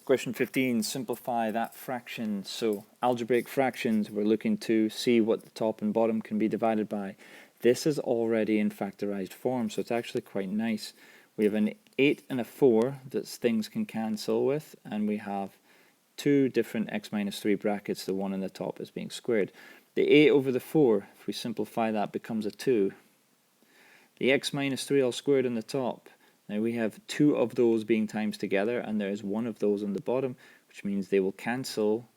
Question 15, simplify that fraction. So algebraic fractions, we're looking to see what the top and bottom can be divided by. This is already in factorized form, so it's actually quite nice. We have an 8 and a 4 that things can cancel with, and we have two different x minus 3 brackets. The one on the top is being squared. The 8 over the 4, if we simplify that, becomes a 2. The x minus 3 all squared on the top. Now we have two of those being times together, and there is one of those on the bottom, which means they will cancel,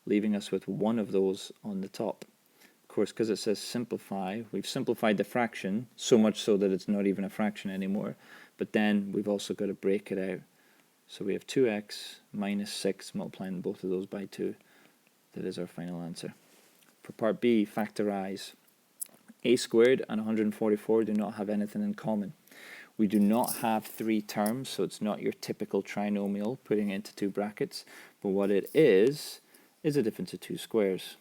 leaving us with one of those on the top. Of course, because it says simplify, we've simplified the fraction so much so that it's not even a fraction anymore, but then we've also got to break it out. So we have 2x minus 6 multiplying both of those by 2. That is our final answer. For part B, factorize. A squared and 144 do not have anything in common. We do not have three terms, so it's not your typical trinomial putting it into two brackets, but what it is a difference of two squares.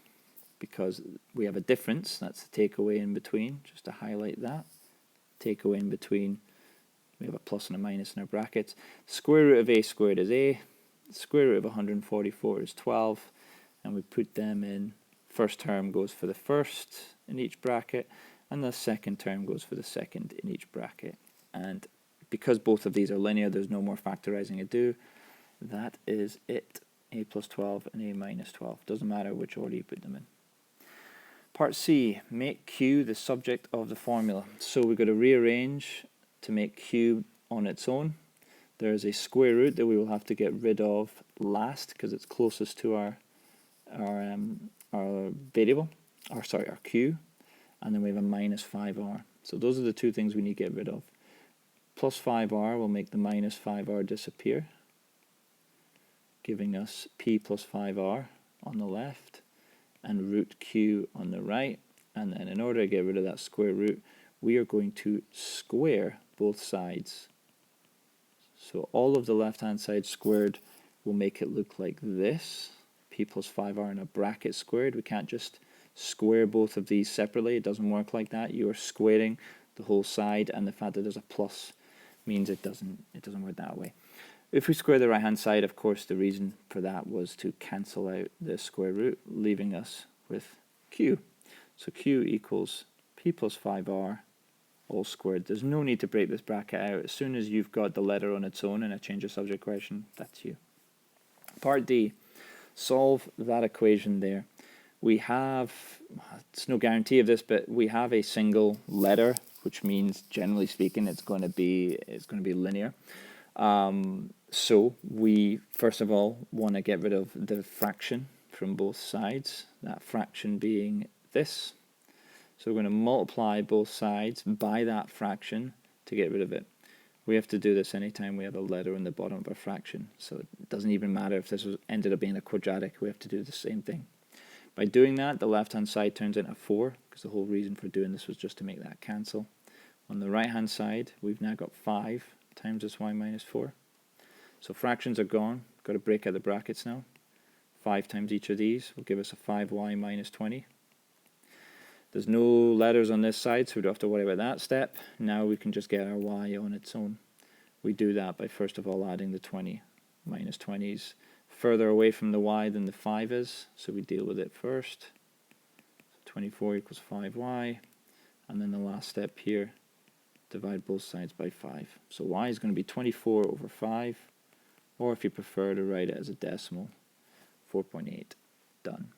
Because we have a difference, that's the takeaway in between, just to highlight that. Takeaway in between, we have a plus and a minus in our brackets. Square root of a squared is a, square root of 144 is 12, and we put them in. First term goes for the first in each bracket, and the second term goes for the second in each bracket. And because both of these are linear, there's no more factorizing to do. That is it. A plus 12 and a minus 12. Doesn't matter which order you put them in. Part C, make Q the subject of the formula. So we've got to rearrange to make Q on its own. There is a square root that we will have to get rid of last because it's closest to our variable, our Q, and then we have a minus 5r. So those are the two things we need to get rid of. Plus 5r will make the minus 5r disappear, giving us p plus 5r on the left and root q on the right. And then in order to get rid of that square root, we are going to square both sides. So all of the left hand side squared will make it look like this. P plus 5r in a bracket squared. We can't just square both of these separately. It doesn't work like that. You are squaring the whole side, and the fact that there's a plus means it doesn't work that way. If we square the right hand side, of course, the reason for that was to cancel out the square root, leaving us with q. So q equals p plus 5r all squared. There's no need to break this bracket out. As soon as you've got the letter on its own in a change of subject question, that's you. Part D, solve that equation there. We have, it's no guarantee of this, but we have a single letter, which means generally speaking it's going to be linear. So we first of all want to get rid of the fraction from both sides, that fraction being this. So we're going to multiply both sides by that fraction to get rid of it. We have to do this anytime we have a letter in the bottom of a fraction, so it doesn't even matter if this ended up being a quadratic, we have to do the same thing. By doing that, the left hand side turns into 4, because the whole reason for doing this was just to make that cancel. On the right hand side, we've now got 5 times this y minus 4. So fractions are gone, got to break out the brackets now. 5 times each of these will give us a 5y minus 20. There's no letters on this side, so we don't have to worry about that step. Now we can just get our y on its own. We do that by first of all adding the 20. Minus 20 is further away from the y than the 5 is, so we deal with it first. So 24 equals 5y, and then the last step here, divide both sides by 5. So y is going to be 24 over 5, or if you prefer to write it as a decimal, 4.8. Done.